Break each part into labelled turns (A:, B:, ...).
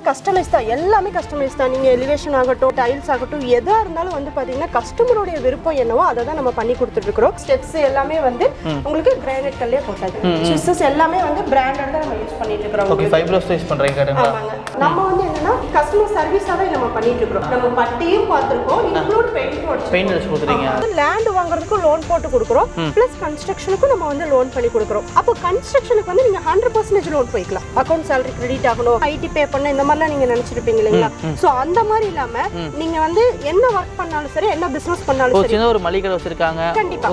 A: Customise தான், எல்லாமே customise தான். நீங்கள் எலிவேஷன் ஆகட்டும், டைல்ஸ் ஆகட்டும், எதாக இருந்தாலும் வந்து பார்த்தீங்கன்னா கஸ்டமருடைய விருப்பம் என்னவோ அதை தான் நம்ம பண்ணி கொடுத்துட்ருக்குறோம். ஸ்டெப்ஸ் எல்லாமே வந்து உங்களுக்கு கிரானைட் கல்லே போட்டாது. ஸ்விட்சஸ் எல்லாமே வந்து பிராண்டட் தான் நம்ம யூஸ் பண்ணிட்டு இருக்கிறோம்.
B: ஓகே, ஃபைப்ரோஸ் யூஸ் பண்ணுறீங்க.
A: ஆமாங்க. நம்ம வந்து என்னன்னா கஸ்டமர் சர்வீஸாகவே நம்ம பண்ணிட்டு இருக்கிறோம். நம்ம பட்டியும் பார்த்துருக்கோம், இன்க்ளூட் பெயிண்ட் அடிச்சு
B: கொடுத்துறீங்க.
A: லேண்ட் வாங்குறதுக்கும் லோன் போட்டு கொடுக்குறோம், ப்ளஸ் கன்ஸ்ட்ரக்ஷனுக்கும் நம்ம வந்து லோன் பண்ணி கொடுக்குறோம். அப்போ கன்ஸ்ட்ரக்ஷனுக்கு வந்து நீங்கள் 100% லோன் போய்க்கலாம். அக்கௌண்ட் சேலரி கிரெடிட் ஆகணும், ஐடி பே பண்ண, இந்த மாதிரிலாம் நீங்க நினைச்சிருப்பீங்க இல்லைங்களா? சோ அந்த மாதிரி இல்லாம நீங்க வந்து என்ன ஒர்க் பண்ணாலும் சரி, என்ன பிசினஸ் பண்ணாலும் சரி,
B: சின்ன ஒரு மளிகை கடை வச்சிருக்காங்க,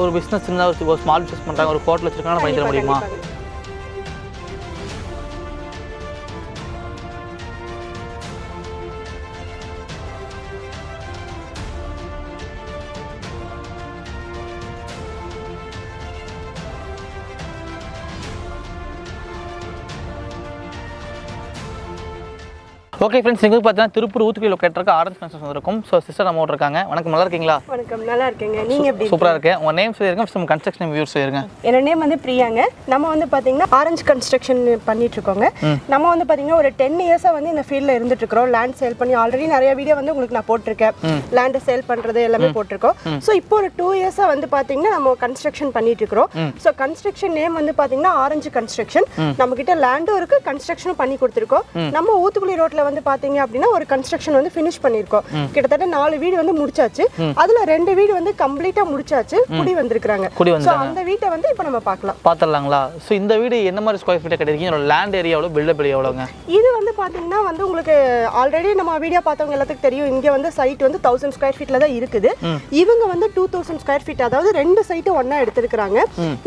B: ஒரு பிசினஸ் சின்ன ஒரு ஸ்மால் பிசினஸ் பண்றாங்க, ஒரு ஹோட்டல் வச்சிருக்காங்க, பண்ணி தர முடியுமா? ஓகே ஃப்ரெண்ட்ஸ், இங்கே பார்த்தீங்கன்னா திருப்பூர் ஊத்துக்குளி லொக்கேட் இருக்க ஆரஞ்ச் கன்ஸ்ட்ரக்ஷன் இருக்கும். ஸோ சிஸ்டர் நம்ம இருக்காங்க. வணக்கம், நல்லா இருக்கீங்களா?
A: வணக்கம், நல்லா இருக்கேங்க. நீங்கள் எப்படி?
B: சூப்பராக இருக்கேன். உங்கள் நேம் சொல்லிருங்க, நம்ம கன்ஸ்ட்ரக்ஷன் வியூர் சொல்லிருங்க.
A: என்னோட நேம் வந்து பிரியாங்க. நம்ம வந்து பார்த்தீங்கன்னா ஆரஞ்ச் கன்ஸ்ட்ரக்ஷன் பண்ணிட்டு இருக்கோங்க. நம்ம வந்து பார்த்தீங்கன்னா ஒரு 10 இயர்ஸாக வந்து இந்த ஃபீல்டில் இருந்துட்டு இருக்கிறோம். லேண்ட் சேல் பண்ணி ஆல்ரெடி நிறைய வீடியோ வந்து உங்களுக்கு நான் போட்டிருக்கேன். லேண்டை சேல் பண்ணுறது எல்லாமே போட்டிருக்கோம். ஸோ இப்போ ஒரு 2 இயர்ஸாக வந்து பார்த்தீங்கன்னா நம்ம கன்ஸ்ட்ரக்ஷன் பண்ணிட்டு இருக்கிறோம். ஸோ கன்ஸ்ட்ரக்ஷன் நேம் வந்து பார்த்தீங்கன்னா ஆரஞ்சு கன்ஸ்ட்ரக்ஷன். நம்ம கிட்ட லேண்டும் இருக்கு, கன்ஸ்ட்ரக்ஷனும் பண்ணி கொடுத்துருக்கோம். நம்ம ஊத்துக்குளி ரோட்ல வந்து பார்த்தீங்க அப்படின்னா ஒரு கன்ஸ்ட்ரக்ஷன் வந்து ஃபினிஷ் பண்ணிருக்கோம். கிட்டத்தட்ட 4 வீடு வந்து முடிச்சாச்சு. அதுல 2 வீடு வந்து கம்ப்ளீட்டா முடிச்சாச்சு, குடி வந்திருக்காங்க. சோ அந்த வீட்டை வந்து இப்போ நம்ம பார்க்கலாங்களா?
B: சோ இந்த வீடு என்ன மாதிரி ஸ்கொயர் ஃபீட் கட்டிருக்கீங்க? லேண்ட் ஏரியா எவ்வளவு, பில்டப் ஏரியா எவ்வளவுங்க?
A: இது வந்து பாத்தீங்கன்னா வந்து உங்களுக்கு ஆல்ரெடி நம்ம வீடியோ பார்த்தவங்க எல்லாத்துக்கும் தெரியும். இங்க வந்து சைட் வந்து 1000 ஸ்கொயர் ஃபீட்ல தான் இருக்குது. இவங்க வந்து 2000 ஸ்கொயர் ஃபீட், அதாவது 2 சைட் ஒண்ணா எடுத்துருக்காங்க.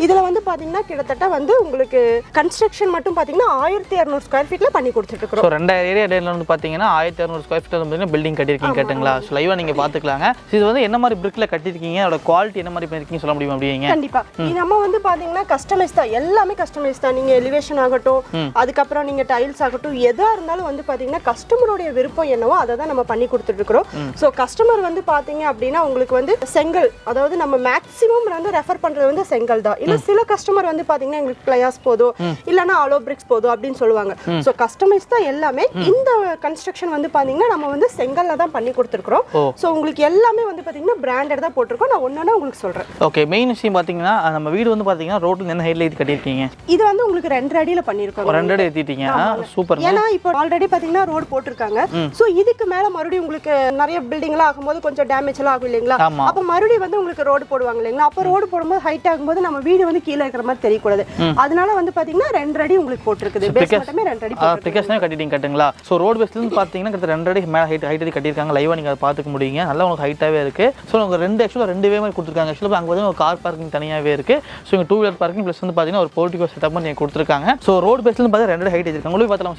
A: இதுல வந்து பாத்தீங்கன்னா கிட்டத்தட்ட வந்து உங்களுக்கு கன்ஸ்ட்ரக்ஷன் மட்டும் பாத்தீங்கன்னா 1200 ஸ்கொயர் ஃபீட்ல பண்ணி கொடுத்துட்டு இருக்கோம்.
B: சோ 2000 ஏரியா வந்து பாத்தீங்கன்னா 1200 ஸ்கொயர் ஃபீட் வந்து பில்டிங் கட்டிருக்கீங்க கேட்டுங்களா? ஸோ லைவா நீங்க பாத்துக்கலாங்க. இது வந்து என்ன மாதிரி பிரிக்ல கட்டிருக்கீங்க, அதோட குவாலிட்டி என்ன மாதிரி பண்ணிருக்கீங்க சொல்ல முடியுமா? அப்படிங்க
A: கண்டிப்பா. நம்ம வந்து பாத்தீங்கன்னா கஸ்டமைஸ் தான், எல்லாமே கஸ்டமைஸ் தான். நீங்க எலிவேஷன் ஆகட்டும், அதுக்கப்புறம் நீங்க டைல்ஸ் ஆகட்டும், எதா இருந்தாலும் வந்து பாத்தீங்கன்னா கஸ்டமருடைய விருப்பம் என்னவோ அதை தான் நம்ம பண்ணி கொடுத்துட்டு இருக்கிறோம். ஸோ கஸ்டமர் வந்து பாத்தீங்க அப்படின்னா உங்களுக்கு வந்து செங்கல், அதாவது நம்ம மேக்ஸிமம் வந்து ரெஃபர் பண்றது வந்து செங்கல் தான். இல்ல சில கஸ்டமர் வந்து பாத்தீங்கன்னா எங்களுக்கு பிளையாஸ் போதும், இல்லைன்னா ஆலோ பிரிக்ஸ் போதும் அப்படின்னு சொல்லுவாங்க. ஸோ கஸ்டமைஸ் தான் எல்லாமே. இந்த கன்ஸ்ட்ரக்ஷன் வந்து பாத்தீங்கன்னா நம்ம வந்து செங்கல்ல தான் பண்ணி கொடுத்துருக்கோம். சோ உங்களுக்கு எல்லாமே வந்து பாத்தீங்கன்னா பிராண்டட் தான் போட்டுருக்கோம். நான் ஒண்ணா உங்களுக்கு சொல்றேன்.
B: ஓகே, மெயின் விஷயம் பாத்தீங்கன்னா நம்ம வீடு வந்து பாத்தீங்கன்னா ரோட்ல என்ன ஹைட்ல ஏத்தி கட்டிருக்கீங்க?
A: இது வந்து உங்களுக்கு 2 அடியில பண்ணிருக்கோம்.
B: 2 அடி ஏத்திட்டீங்க. சூப்பர்.
A: ஏன்னா இப்போ ஆல்ரெடி பாத்தீங்கன்னா ரோட் போட்டுருக்காங்க. சோ இதுக்கு மேல மறுபடியும் உங்களுக்கு நிறைய பில்டிங் எல்லாம் ஆகும்போது கொஞ்சம் டேமேஜ் எல்லாம் ஆகும் இல்லைங்களா? அப்ப மறுபடியும் வந்து உங்களுக்கு ரோடு போடுவாங்க இல்லைங்களா? அப்ப ரோடு போடும்போது ஹைட் ஆகும்போது நம்ம வீடு வந்து கீழே இருக்கிற மாதிரி தெரியக்கூடாது. அதனால வந்து பாத்தீங்கன்னா 2 அடி உங்களுக்கு போட்டுருக்குது. பேஸ் மட்டுமே 2 அடி
B: பிரிகாஷனே கட்டிட்டீங்க கட்டுங்களா? சோ ரோட் பேஸ்ல இருந்து பாத்தீங்கன்னா கிட்ட 2 அடி மேல ஹைட் கட்டிருக்காங்க. லைவா நீங்க அதை பாத்துக்க முடியுங்க. நல்லா உங்களுக்கு ஹைட்டாவே இருக்கு. ஸோ உங்களுக்கு 2 வே மாதிரி கொடுத்துருக்காங்க. ஆக்சுவலாக அங்கே வந்து கார் பார்க்கிங் தனியாகவே இருக்கு. ஸோ இங்கே 2 வீலர் பார்க்கிங் ப்ளஸ் வந்து பார்த்தீங்கன்னா ஒரு போர்ட்டிகோ செட்டப் பண்ணி கொடுத்துருக்காங்க. ஸோ ரோட் பேஸ்ல இருந்து பார்த்தா 2 ஹைட் வச்சிருக்காங்க. உங்களுக்கு பார்த்தலாம்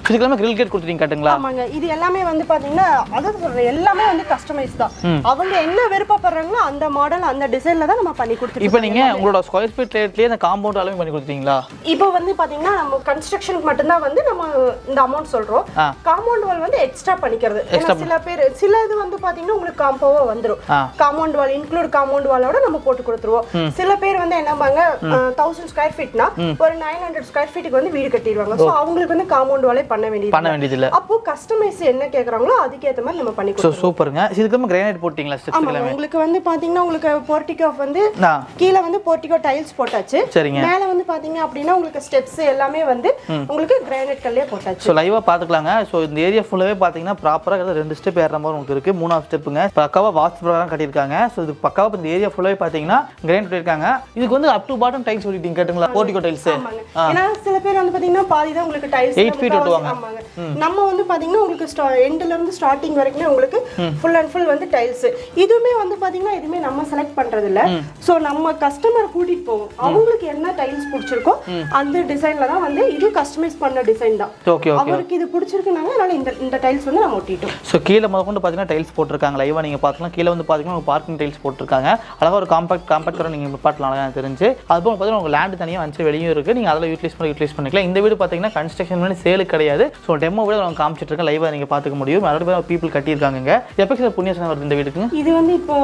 B: ஃபிசிக்கலாக கிரில் கேட் கொடுத்துட்டீங்க கட்டுங்களா?
A: ஆமாங்க. இது எல்லாமே வந்து பார்த்தீங்கன்னா அதாவது சொல்றேன், எல்லாமே வந்து கஸ்டமைஸ் தான். அவங்க என்ன விருப்பப்படுறாங்களோ அந்த மாடல் அந்த டிசைன்ல தான் நம்ம பண்ணி கொடுத்துருக்கோம்.
B: இப்போ நீங்க உங்களோட ஸ்கொயர் ஃபீட் ரேட்லயே அந்த காம்பவுண்ட் அளவு பண்ணி கொடுத்தீங்களா?
A: இப்போ வந்து பார்த்தீங்கன்னா நம்ம கன்ஸ்ட்ரக்ஷனுக்கு மட்டும்தான் வந்து நம்ம இந்த அமௌண்ட் சொல்றோம். காம்பவுண்ட் வால் வந்து எக்ஸ்ட்ரா பண்ணிக்கிறது. சில இது வந்து பாத்தீங்கன்னா உங்களுக்கு காம்போவா வந்துரும். காம்பவுண்ட் வால் இன்க்ளூட் காம்பவுண்ட் வாலோட நம்ம போட்டு கொடுத்துருவோம். சில பேர் வந்து என்னபாங்க 1000 ஸ்கொயர் ஃபீட்னா ஒரு 900 ஸ்கொயர் ஃபீட்டுக்கு வந்து வீடு கட்டிடுவாங்க. சோ அவங்களுக்கு வந்து காம்பவுண்ட் வாலே பண்ண வேண்டியது இல்ல. அப்போ கஸ்டமைஸ் என்ன கேக்குறாங்களோ அதுக்கு ஏத்த மாதிரி நம்ம பண்ணி கொடுத்துருவோம்.
B: சூப்பர்ங்க. இதுக்கு நம்ம கிரானைட் போட்டீங்களா?
A: ஸ்ட்ரக்சர் உங்களுக்கு வந்து பாத்தீங்கன்னா உங்களுக்கு போர்ட்டிகோ வந்து கீழ வந்து போர்ட்டிகோ டைல்ஸ் போட்டாச்சு. மேல வந்து பாத்தீங்க அப்படினா உங்களுக்கு ஸ்டெப்ஸ் எல்லாமே வந்து உங்களுக்கு கிரானைட் கல்லே போட்டாச்சு.
B: சோ லைவா பாத்துக்கலாங்க. சோ இந்த ஏரியா ஃபுல்லாவே பாத்தீங்கன்னா ப்ராப்பரா 2 ஸ்டெப் ஏறற மாதிரி உங்களுக்கு இருக்கு. 3ஆவது ஸ்டெப்புங்க. பக்காவா வாஸ்து பிரகாரம் கட்டிருக்காங்க. சோ இது பக்காவா இந்த ஏரியா ஃபுல்லாவே பாத்தீங்கன்னா கிரானைட் பண்ணிருக்காங்க. இதுக்கு வந்து அப் டு பாட்டம் டைல்ஸ் ஓட்டிட்டீங்க கேட்டுங்களா? Portico tiles.
A: ஏனா சில பேர் வந்து பாத்தீங்கன்னா பாதி தான் உங்களுக்கு டைல்ஸ்
B: 8 ஃபீட் ஓட்டுவாங்க.
A: நம்ம வந்து பாத்தீங்கன்னா உங்களுக்கு எண்ட்ல இருந்து ஸ்டார்டிங் வரைக்கும் உங்களுக்கு ஃபுல் அண்ட் ஃபுல் வந்து டைல்ஸ். இதுமே வந்து பாத்தீங்கன்னா இதுமே நம்ம செலக்ட் பண்றது இல்ல. சோ நம்ம கஸ்டமர் கூட்டிட்டு போவோம். அவங்களுக்கு என்ன டைல்ஸ் பிடிச்சிருக்கோ அந்த டிசைன்ல தான் வந்து இது கஸ்டமைஸ் பண்ண டிசைன் தான். அவருக்கு இது பிடிச்சிருக்குனால அதனால இந்த டைல்ஸ் வந்து நம்ம ஒட்டிட்டோம்.
B: சோ கீழ முதல்ல பாத்தீங்கன்னா டைல்ஸ் போட்டுருக்காங்க. லைவா நீங்க பார்க்கலாம். கீழ வந்து பாத்தீங்கன்னா பார்க்கிங் டைல்ஸ் போட்டுருக்காங்க. அழகா ஒரு காம்பாக்ட் நீங்க நிப்பாட்டலாம். அழகா தெரிஞ்சு அதுபோல பாத்தீங்கன்னா உங்க லேண்ட் தனியா வந்து வெளியும் இருக்கு. நீங்க அதெல்லாம் யூட்டிலைஸ் பண்ணிக்கலாம். இந்த வீடு பாத்தீங்கன்னா கன்ஸ்ட்ரக்ஷன் பண்ணி சேல் கிடையாது. சோ டெமோ வீடியோ நான் காமிச்சிட்டு இருக்கேன். லைவா நீங்க பாத்துக்க முடியும். நிறைய பேர் பீப்பிள் கட்டியிருக்காங்க. எப்போ சார் புண்ணியசனம் வருது இந்த வீட்டுக்கு?
A: இது வந்து இப்போ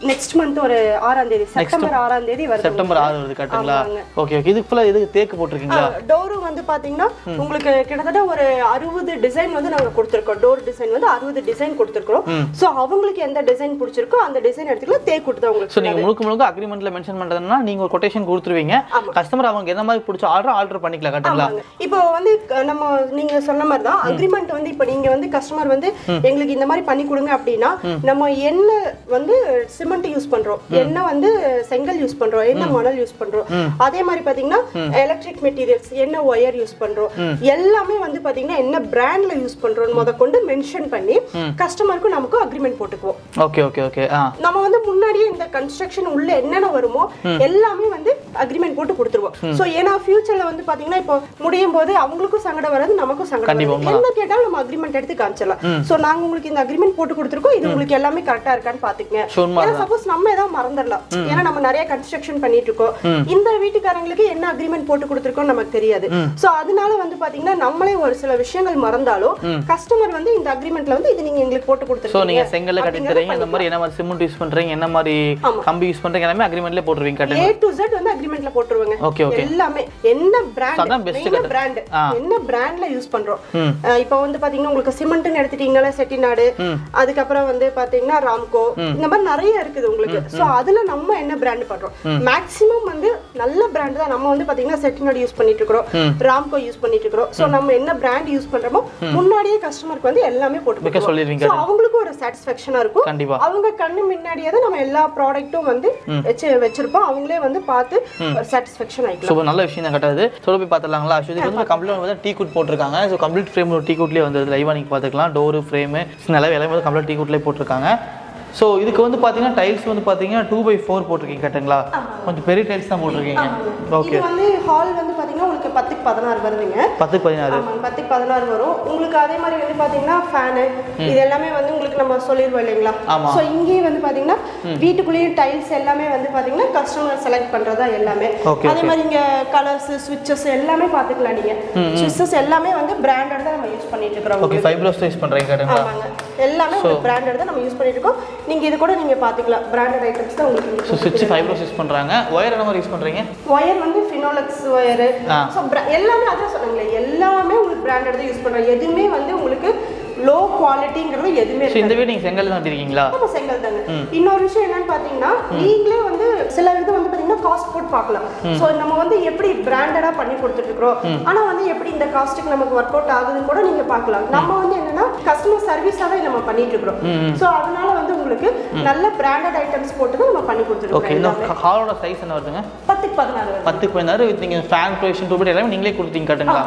A: நெக்ஸ்ட் மந்த் ஒரு 6ஆம் தேதி செப்டம்பர் 6ஆம் தேதி வருது.
B: செப்டம்பர் 6 வருது கட்டுங்களா? Okay okay. இதுக்கு ஃபுல்லா இது தேக்கு போட்டுருக்கீங்களா?
A: டோரும் வந்து பாத்தீங்கன்னா உங்களுக்கு கிட்டத்தட்ட ஒரு 60 டிசைன் வந்து நாங்க கொடுத்துருக்கோம். டோர் டிசைன் வந்து 60 டிசைன் கொடுத்துருக்கோம். ஸோ அவங்களுக்கு எந்த டிசைன் பிடிச்சிருக்கோ அந்த டிசைன் எடுத்துக்கலாம். தேக்கூட்டு தான் உங்களுக்கு.
B: ஸோ நீங்கள் முழுக்க அக்ரிமெண்ட்ல மென்ஷன் பண்ணுறதுனா நீங்கள் ஒரு கொட்டேஷன் கொடுத்துருவீங்க. கஸ்டமர் அவங்க என்ன மாதிரி பிடிச்ச ஆர்டர் பண்ணிக்கலாம் கரெக்டுங்களா?
A: இப்போ வந்து நம்ம நீங்க சொன்ன மாதிரி தான் அக்ரிமெண்ட் வந்து இப்போ நீங்க வந்து கஸ்டமர் வந்து எங்களுக்கு இந்த மாதிரி பண்ணி கொடுங்க அப்படின்னா நம்ம என்ன வந்து சிமெண்ட் யூஸ் பண்றோம், என்ன வந்து செங்கல் யூஸ் பண்றோம், என்ன மணல் யூஸ் பண்றோம், அதே மாதிரி பாத்தீங்கன்னா எலக்ட்ரிக் மெட்டீரியல்ஸ் என்ன ஒயர் யூஸ் பண்றோம், எல்லாமே வந்து பாத்தீங்கன்னா என்ன பிராண்ட்ல யூஸ் பண்றோம் முதற்கொண்டு மென்ஷன் பண்ணி கஸ்டமருக்கு நமக்கு அக்ரிமெண்ட் போட்டுக்குவோம்.
B: Okay okay okay.
A: நம்ம வந்து முன்னாடியே இந்த கன்ஸ்ட்ரக்ஷன் உள்ள என்னென்ன வருமோ எல்லாமே வந்து அக்ரிமெண்ட் போட்டு கொடுத்துருவோம். சோ ஏன்னா ஃபியூச்சர்ல வந்து பாத்தீங்கன்னா இப்போ முடியும் போது அவங்களுக்கும் சங்கடம் வராது, நமக்கும் சங்கடம் வராது. என்ன கேட்டாலும் நம்ம அக்ரிமெண்ட் எடுத்து காமிச்சலாம். சோ நாங்க உங்களுக்கு இந்த அக்ரிமெண்ட் போட்டு கொடுத்துருக்கோம், இது உங்களுக்கு எல்லாமே கரெக்டா இருக்கான்னு பாத்துக்கங்க. ஏன்னா சப்போஸ் நம்ம ஏதாவது மறந்துடலாம், ஏன்னா நம்ம நிறைய கன்ஸ்ட்ரக்ஷன் பண்ணிட்டு இருக்கோம், இந்த வீட்டுக்காரங்களுக்கு என்ன அக்ரிமெண்ட் போட்டு கொடுத்துருக்கோம் நமக்கு தெரியாது. சோ அதனால வந்து பாத்தீங்கன்னா நம்மளே ஒரு சில விஷயங்கள் மறந்தாலும் கஸ்டமர் வந்து இந்த அக்ரிமெண்ட்ல வந்து இது நீங்க எங்களுக்கு போட்டு கொடுத்துருக்கீங்க.
B: சோ நீங்க செங்கல்ல கட்டி தரீங்க, இந்த மாதிரி என்ன மாதிரி சிமெண்ட் யூஸ் பண்றீங்க, என்ன மாதிரி கம்பி யூஸ் பண்றீங்க, எல்லாமே அக்ரிமெண்ட்ல போட்டுருவீங்க கரெக்ட்டா? A to Z வந்து அக்ரிமெண்ட்ல போட்டுருவாங்க. Okay okay. எல்லாமே என்ன பிராண்ட், என்ன பிராண்ட்ல யூஸ் பண்றோம். இப்போ வந்து பாத்தீங்கன்னா உங்களுக்கு சிமெண்ட்னு எடுத்துட்டீங்கனா செட்டிநாடு, அதுக்கு அப்புறம் வந்து பாத்தீங்கன்னா ராம்கோ, இந்த மாதிரி நிறைய இருக்குது உங்களுக்கு. சோ அதுல நம்ம என்ன பிராண்ட் பண்றோம், மேக்ஸிமம் வந்து நல்ல பிராண்ட் தான். நம்ம வந்து பாத்தீங்கன்னா செட்டிநாடு யூஸ் பண்ணிட்டு இருக்கோம், ராம்கோ யூஸ் பண்ணிட்டு இருக்கோம். சோ நம்ம என்ன பிராண்ட் யூஸ் பண்றோமோ முன்னாடியே கஸ்டமருக்கு வந்து எல்லாமே போட்டு சொல்லிடுவீங்க. சோ அவங்களுக்கு ஒரு சாட்டிஸ்ஃபேக்ஷனா இருக்கும். அவங்க கண்ணு முன்னாடியே தான் நம்ம எல்லா ப்ராடக்ட்டும் வந்து வச்சிருப்போம், அவங்களே வந்து பார்த்து சாட்டிஸ்ஃபேக்ஷன் ஆயிக்கலாம். சோ நல்ல விஷயம் தான் கட்டாது. சொல்ல போய் பார்த்தலாங்களா? அஸ்வதி வந்து கம்ப்ளீட் வந்து டீ குட் போட்டுருக்காங்க. ஸோ கம்ப்ளீட் ஃப்ரேம் டீ குட்லேயே வந்து லைவாக நீங்கள் பார்த்துக்கலாம். டோரு ஃப்ரேமு நல்லா எல்லாமே வந்து கம்ப்ளீட் டீ குட்லேயே போட்டிருக்காங்க. ஸோ இதுக்கு வந்து பார்த்தீங்கன்னா டைல்ஸ் வந்து பார்த்தீங்கன்னா 2x4 போட்டிருக்கீங்க கரெக்டுங்களா? கொஞ்சம் பெரிய டைல்ஸ் தான் போட்டிருக்கீங்க. ஓகே. இது வந்து ஹால் வந்து பார்த்தீங்கன்னா உங்களுக்கு 10x16 வருதுங்க. 10x16. 10x16 வரும் உங்களுக்கு. அதே மாதிரி வந்து பார்த்தீங்கன்னா ஃபேனு இது எல்லாமே வந்து உங்களுக்கு நம்ம சொல்லிடுவோம் இல்லைங்களா? ஸோ இங்கேயும் வந்து பார்த்தீங்கன்னா வீட்டுக்குள்ளேயும் டைல்ஸ் எல்லாமே வந்து பார்த்தீங்கன்னா கஸ்டமர் செலக்ட் பண்ணுறதா எல்லாமே. அதே மாதிரி இங்கே கலர்ஸ் ஸ்விட்சஸ் எல்லாமே பார்த்துக்கலாம். நீங்கள் ஸ்விட்சஸ் எல்லாமே வந்து பிராண்டட் தான் நம்ம யூஸ் பண்ணிட்டு இருக்கிறோம். ஓகே. ஃபைப்ரோஸ் யூஸ் பண்ணுறீங்க கரெக்டுங்களா? ஆமாங்க, எல்லாமே பிராண்டட் தான் நம்ம யூஸ் பண்ணிட்டு இருக்கோம். நீங்க இது கூட நீங்க பாத்துக்கலாம், பிராண்டட் ஐட்டம்ஸ் தான் உங்களுக்கு. சோ ஸ்விட்ச் ஃபைப்ரோஸ் யூஸ் பண்றாங்க. ஒயர் என்ன மாதிரி யூஸ் பண்றீங்க? ஒயர் வந்து ஃபினோலெக்ஸ் ஒயர். சோ எல்லாமே அதான் சொன்னீங்களே, எல்லாமே உங்களுக்கு பிராண்டட் தான் யூஸ் பண்றாங்க. எதுவுமே வந்து உங்களுக்கு லோ குவாலிட்டிங்கிறது எதுவுமே இல்ல. இந்த வீடு நீங்க செங்கல் தான் இருக்கீங்களா? ஆமா, செங்கல் தாங்க. இன்னொரு விஷயம் என்னன்னு பாத்தீங்கன்னா நீங்களே வந்து சில இது வந்து பாத்தீங்கன்னா காஸ்ட் போட்டு பார்க்கலாம். சோ நம்ம வந்து எப்படி பிராண்டடா பண்ணி கொடுத்துட்டு இருக்கோம், ஆனா வந்து எப்படி இந்த காஸ்ட்டுக்கு நமக்கு ஒர்க் அவுட் ஆகுதுன்னு கூட நீங்க பார்க்கலாம். நம்ம வந்து என்னன்னா கஸ்டமர் சர்வீஸாவே நம்ம பண்ணிட்டு இருக்கோம். சோ அதனால வந்து உங்களுக்கு நல்ல பிராண்டட் ஐட்டம்ஸ் போட்டு தான் நம்ம பண்ணி கொடுத்துருக்கோம். ஓகே. இந்த ஹாலோட சைஸ் என்ன வருதுங்க? 10x16. 10x16. நீங்க ஃபேன் ப்ரொவிஷன் டூபெட் எல்லாமே நீங்களே கொடுத்தீங்க கரெக்ட்டுங்களா?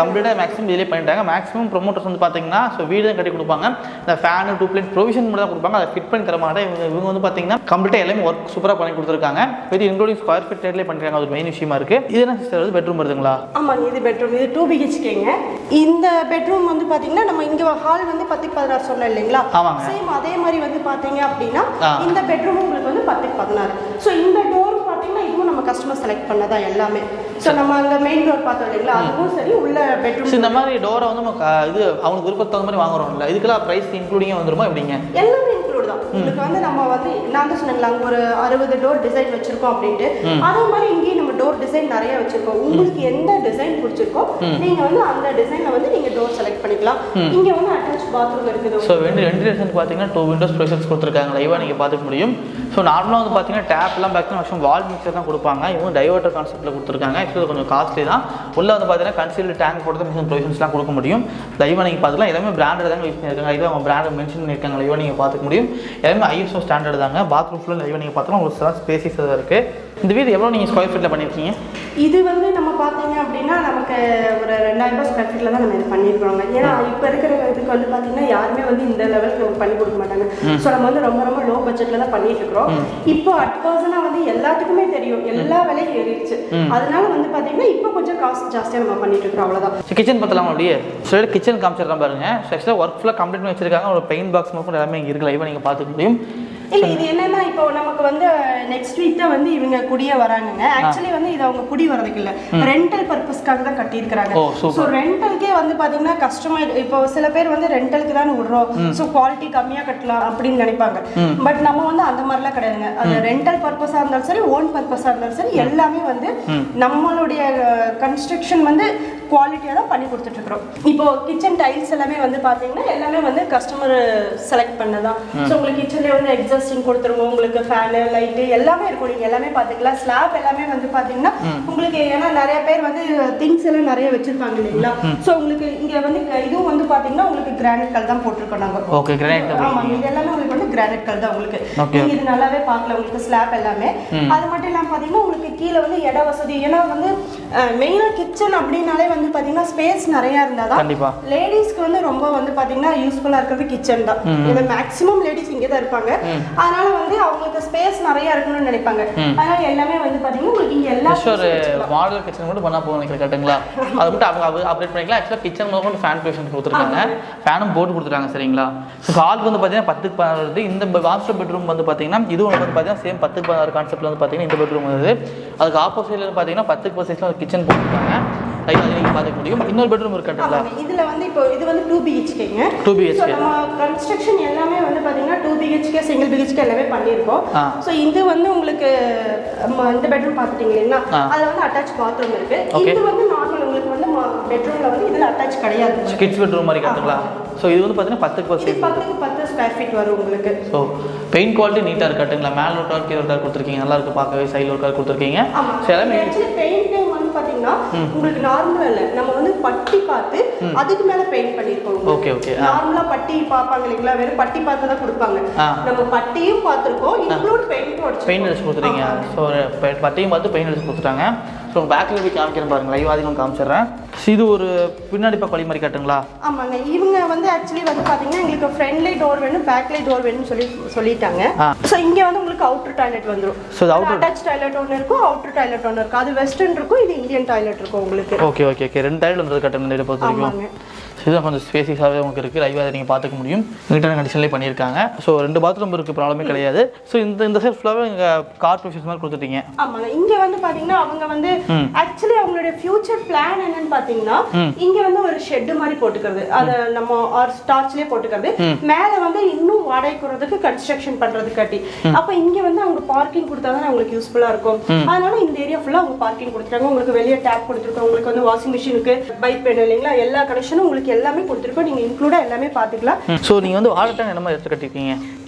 B: கம்ப்ளீட்டாக மேக்ஸிமம் இதிலே பண்ணிட்டாங்க. மேக்ஸிமம் ப்ரொமோட்டர்ஸ் வந்து பார்த்தீங்கன்னா ஸோ வீடு தான் கட்டி கொடுப்பாங்க. இந்த ஃபேனு 2 பிளேட் ப்ரொவிஷன் மட்டும் தான் கொடுப்பாங்க, அதை ஃபிட் பண்ணி தர மாட்டாங்க. இவங்க வந்து பார்த்தீங்கன்னா கம்ப்ளீட்டாக எல்லாமே ஒர்க் சூப்பராக பண்ணி கொடுத்துருக்காங்க. வித் இன்க்ளூடிங் ஸ்கொயர் ஃபீட் ரேட்லேயே பண்ணிருக்காங்க. அது ஒரு மெயின் விஷயமா இருக்கு. இது என்ன சிஸ்டர் வந்து பெட்ரூம் வருதுங்களா? ஆமாங்க, இது பெட்ரூம். இது 2 BHKங்க. இந்த பெட்ரூம் வந்து பார்த்தீங்கன்னா நம்ம இங்கே ஹால் வந்து 10x16 சொன்னோம் இல்லைங்களா? ஆமாங்க. சேம் அதே மாதிரி வந்து பார்த்தீங்க அப்படின்னா இந்த பெட்ரூம் உங்களுக்கு வந்து 10x16. ஸோ இந்த டோர் பார்த்தீங்கன்னா இதுவும் நம்ம கஸ்டமர் செலக்ட் பண்ணதா எல்லாமே. ஸோ நம்ம அங்கே மெயின் டோர் பார்த்தோம் இல்லைங்களா, அதுவும் சரி உள்ள பெட்ரூம். இந்த மாதிரி டோரை வந்து நம்ம இது அவங்களுக்கு விருப்பத்துக்கு தகுந்த மாதிரி வாங்குறோம்ல, இதுக்கெல்லாம் ப்ரைஸ் இன்க்ளூடிங்காக வந்துருமா எப்படிங்க? எல்லாமே இன்க்ளூட் தான். இதுக்கு வந்து நம்ம வந்து நான் தான் சொன்னேங்களா அங்கே ஒரு 60 டோர் டிசைன் வச்சிருக்கோம் அப்படின்ட்டு. அதே மாதிரி இங்கேயும் நம்ம டோர் டிசைன் நிறைய வச்சிருக்கோம். உங்களுக்கு எந்த டிசைன் பிடிச்சிருக்கோ நீங்க வந்து அந்த டிசைன்ல வந்து நீங்க டோர் செலக்ட் பண்ணிக்கலாம். இங்க வந்து அட்டாச் பாத்ரூம் இருக்குது. ஸோ வென்டிலேஷன் பார்த்தீங்கன்னா 2 விண்டோஸ் ப்ரொவிஷன்ஸ் கொடுத்துருக்காங்க. லைவாக நீங்கள் பார்த்துக்க முடியும். ஸோ நார்மலாக வந்து பார்த்தீங்கன்னா டேப்லாம் பார்த்தீங்கன்னா வால் மிக்சர் தான் கொடுப்பாங்க. இவங்க டைவர்ட்டர் கான்செப்ட்டில் கொடுத்துருக்காங்க. ஆக்சுவலாக கொஞ்சம் காஸ்ட்லி தான். உள்ள வந்து பார்த்தீங்கன்னா கன்சீல்டு டேங்க் போட்டு மிஷின் ப்ரொவிஷன்ஸ்லாம் கொடுக்க முடியும். லைவாக நீங்கள் பார்த்துக்கலாம். எல்லாமே பிராண்டட் தாங்க யூஸ் பண்ணியிருக்காங்க. இது அவங்க பிராண்ட் மென்ஷன் பண்ணியிருக்காங்க. லைவாக நீங்கள் பார்த்துக்க முடியும். எல்லாமே ISO ஸ்டாண்டர்ட் தாங்க. பாத்ரூம் ஃபுல்லாக லைவாக நீங்கள் பார்த்துக்கலாம். ஒரு சில ஸ்பேசிஸ் தான் இருக்குது. இந்த வீடு எவ்வளோ நீங்கள் ஸ்கொயர் ஃபீட்டில் பண்ணியிருக்கீங்க? இது வந்து நம்ம பார்த்தீங்க அப்படின்னா நமக்கு ஒரு 2000 ஸ்கொயர் ஃபீட்டில் தான் நம்ம இது பண்ணியிருக்கிறோங்க. ஏன்னா இப்போ இருக்கிற இதுக்கு வந்து பார்த்தீங்கன்னா யாருமே வந்து இந்த லெவலுக்கு நமக்கு பண்ணி கொடுக்க மாட்டாங்க. ஸோ நம்ம வந்து ரொம்ப ரொம்ப லோ பட்ஜெட்டில் தான் பண்ணிட்டு இருக்கிறோம். இப்போ அட்பர்சனாக வந்து எல்லாத்துக்குமே தெரியும் எல்லா விலையும் ஏறிடுச்சு. அதனால வந்து பார்த்தீங்கன்னா இப்போ கொஞ்சம் காஸ்ட் ஜாஸ்தியாக நம்ம பண்ணிட்டு இருக்கிறோம். அவ்வளோதான். கிச்சன் பார்த்தலாம் அப்படியே சரி கிச்சன் காமிச்சிடலாம் பாருங்க. ஆக்சுவலாக ஒர்க் ஃபுல்லாக கம்ப்ளீட் பண்ணி வச்சிருக்காங்க. ஒரு பெயிண்ட் பாக்ஸ் மட்டும் எல்லாமே இங்கே இருக்கு. லைவாக நீங்கள் பார்த்துக்க முடியும். இல்லை இது என்னன்னா இப்போ நமக்கு வந்து நெக்ஸ்ட் வீக் தான் வந்து இவங்க குடியே வராங்கங்க. ஆக்சுவலி வந்து இது அவங்க குடி வரதுக்கு இல்லை, ரெண்டல் பர்பஸ்க்காக தான் கட்டியிருக்கிறாங்க. ஸோ ரெண்டலுக்கே வந்து பார்த்தீங்கன்னா கஸ்டமர் இப்போ சில பேர் வந்து ரெண்டலுக்கு தான் விடுறோம், ஸோ குவாலிட்டி கம்மியாக கட்டலாம் அப்படின்னு நினைப்பாங்க. பட் நம்ம வந்து அந்த மாதிரிலாம் கிடையாதுங்க. அது ரெண்டல் பர்பஸாக இருந்தாலும் சரி ஓன் பர்பஸாக இருந்தாலும் சரி எல்லாமே வந்து நம்மளுடைய கன்ஸ்ட்ரக்ஷன் வந்து
A: குவாலிட்டியாக தான் பண்ணி கொடுத்துட்ருக்குறோம். இப்போ கிச்சன் டைல்ஸ் எல்லாமே வந்து பார்த்தீங்கன்னா எல்லாமே வந்து கஸ்டமர் செலக்ட் பண்ணதான். ஸோ உங்களுக்கு கிச்சன்லேயே வந்து எக்ஸாஸ்டிங் கொடுத்துருவோம், உங்களுக்கு ஃபேனு லைட்டு எல்லாமே இருக்கும், நீங்கள் எல்லாமே பார்த்துக்கலாம். ஸ்லாப் எல்லாமே வந்து பார்த்தீங்கன்னா உங்களுக்கு ஏன்னா நிறைய பேர் வந்து திங்ஸ் எல்லாம் நிறைய வச்சிருப்பாங்க இல்லைங்களா. ஸோ உங்களுக்கு இங்கே வந்து இதுவும் வந்து பார்த்தீங்கன்னா உங்களுக்கு கிரானைட் கல் தான் போட்டிருக்கோம் நாங்கள்.
B: Okay, granite.
A: ஆமாம், இது எல்லாமே உங்களுக்கு வந்து கிரானைட் கல் தான் உங்களுக்கு. நீங்கள் இது நல்லாவே பார்க்கல உங்களுக்கு ஸ்லாப் எல்லாமே. அது மட்டும் இல்லாமல் பார்த்தீங்கன்னா உங்களுக்கு கீழே வந்து இட வசதி, ஏன்னா வந்து மெயினாக கிச்சன் அப்படின்னாலே வந்து பார்த்தீங்கன்னா ஸ்பேஸ் நிறையா இருந்தால் தான் கண்டிப்பாக லேடிஸ்க்கு வந்து ரொம்ப வந்து பார்த்தீங்கன்னா யூஸ்ஃபுல்லாக இருக்கிறது கிச்சன் தான். ஏன்னா மேக்ஸிமம் லேடிஸ் இங்கே தான் இருப்பாங்க, அதனால வந்து அவங்களுக்கு ஸ்பேஸ் நிறையா இருக்கணும்னு நினைப்பாங்க. அதனால எல்லாமே வந்து பார்த்தீங்கன்னா உங்களுக்கு இங்கே எல்லா
B: ஒரு மாடல் கிச்சன் கூட பண்ணா போகும் நினைக்கிறேன் கரெக்ட்டுங்களா? அதை மட்டும் அவங்க அப்டேட் பண்ணிக்கலாம். ஆக்சுவலாக கிச்சன் முதல்ல ஃபேன் பேஷன் கொடுத்துருக்காங்க, ஃபேனும் போட்டு கொடுத்துருக்காங்க சரிங்களா. ஸோ ஹால் வந்து பார்த்தீங்கன்னா 10க்கு 16 வருது. இந்த மாஸ்டர் பெட்ரூம் வந்து பார்த்தீங்கன்னா இது வந்து பார்த்தீங்கன்னா சேம் 10க்கு 16 கான்செப்ட்ல வந்து பார்த்தீங்கன்னா இந்த பெட்ரூம் வருது. அதுக்கு ஆப்போசிட்ல பார்த்தீங்கன்னா 10க்கு 10 ஒரு கிச்சன் போட்டுருக்காங்க. நீங்கள் பார்த்துக்க முடியும். இன்னொரு பெட்ரூம் இருக்குங்களா?
A: இதில் வந்து இப்போ இது வந்து 2 BHKங்க.
B: 2 BHK.
A: நம்ம கன்ஸ்ட்ரக்ஷன் எல்லாமே வந்து பார்த்தீங்கன்னா 2 BHK சிங்கிள் BHK எல்லாமே பண்ணியிருக்கோம். ஸோ இது வந்து உங்களுக்கு இந்த பெட்ரூம் பார்த்துட்டீங்க இல்லைங்களா, அதில் வந்து அட்டாச் பாத்ரூம் இருக்கு. இது வந்து நார்மல் உங்களுக்கு வந்து பெட்ரூம்ல வந்து இதில் அட்டாச் கிடையாது,
B: கிட்ஸ் பெட்ரூம் மாதிரி கட்டுங்களா. ஸோ இது வந்து பார்த்தீங்கன்னா 10க்கு
A: 10 ஸ்கொயர் ஃபீட் வரும் உங்களுக்கு.
B: ஸோ பெயிண்ட் குவாலிட்டி நீட்டாக இருக்கட்டுங்களா. மேலே ஒரு கலர் கீழே ஒரு கலர் கொடுத்துருக்கீங்க, நல்லா இருக்கு பார்க்கவே. சைடில் ஒரு கலர் கொடுத்துருக்கீங்க. ஸோ எல்லாமே
A: பெயிண்ட் வந்து பார்த்தீங்கன்னா உங்களுக்கு நார்மலாக இல்லை, நம்ம வந்து பட்டி பார்த்து அதுக்கு மேலே பெயிண்ட் பண்ணியிருக்கோம்.
B: Okay okay.
A: நார்மலாக பட்டி பார்ப்பாங்க இல்லைங்களா, வெறும் பட்டி பார்த்து தான் கொடுப்பாங்க. நம்ம பட்டியும் பார்த்துருக்கோம், இன்க்ளூட் பெயிண்ட்
B: அடிச்சு கொடுத்துருங்க. ஸோ பட்டியும் பார்த்து பெயிண்ட் அடிச்சு கொடுத்துட்டாங்க. ஸோ பேக்கில் போய் காமிக்கிறேன் பாருங்க, லைவ் அதிகம் காமிச்சிடுறேன். இது ஒரு பின்னாடி பக்கம் வழி மாதிரி கட்டுங்களா?
A: ஆமாங்க. இவங்க வந்து ஆக்சுவலி வந்து பார்த்தீங்கன்னா எங்களுக்கு ஃப்ரண்ட்லி டோர் வேணும், பேக்லி டோர் வேணும்னு சொல்லிட்டாங்க. ஸோ இங்கே வந்து உங்களுக்கு அவுட்டர் டாய்லெட் வந்துடும். ஸோ அட்டாச் டாய்லெட் ஒன்று இருக்கும், அவுட்டர் டாய்லெட் ஒன்று இருக்கும். அது வெஸ்டர்ன் இருக்கும், இது இந்தியன் டாய்லெட் இருக்கும் உங்களுக்கு.
B: Okay okay okay. 2 டாய்லெட் வந்து கட்டணும் பொறுத்த வரைக்கும். இதுதான் கொஞ்சம் ஸ்பேசிஸாகவே உங்களுக்கு இருக்குது. லைவாக அதை நீங்கள் பார்த்துக்க முடியும். நீட்டான கண்டிஷன்லேயே பண்ணியிருக்காங்க. ஸோ 2 பாத்ரூம் இருக்குது, ப்ராப்ளமே கிடையாது. ஸோ இந்த சைட் ஃபுல்லாகவே இங்கே கார் ப்ரொவிஷன்ஸ் மாதிரி கொடுத்துட்டீங்க.
A: ஆமாங்க. இங்கே வந்து பார்த்தீங்கன்னா அவங்க வந்து ஆக்சுவலி அவங்களுடைய ஃபியூச்சர் பிளான் என்னன்னு பார்த்தீங்கன்னா இங்கே வந்து ஒரு ஷெட்டு மாதிரி போட்டுக்கிறது, அதை நம்ம ஸ்டார்ச்லேயே போட்டுக்கிறது. மேலே வந்து இன்னும் வாடகை கூறதுக்கு கன்ஸ்ட்ரக்ஷன் பண்ணுறது காட்டி. அப்போ இங்கே வந்து அவங்க பார்க்கிங் கொடுத்தா தான் அவங்களுக்கு யூஸ்ஃபுல்லாக இருக்கும். அதனால இந்த ஏரியா ஃபுல்லாக அவங்க பார்க்கிங் கொடுத்துருக்காங்க. உங்களுக்கு வெளியே டேப் கொடுத்துருக்கோம், உங்களுக்கு வந்து வாஷிங் மிஷினுக்கு பைப் வேணும் இல்லைங்களா, எல்லா கனெக்ஷனும் உங்களுக்கு எல்லாமே கொடுத்துருக்கோம். நீங்கள் இன்க்ளூடாக எல்லாமே பார்த்துக்கலாம்.
B: ஸோ நீங்கள் வந்து வாட்டர் டேங்க் என்ன மாதிரி எடுத்து கட்டிருக்கீங்க?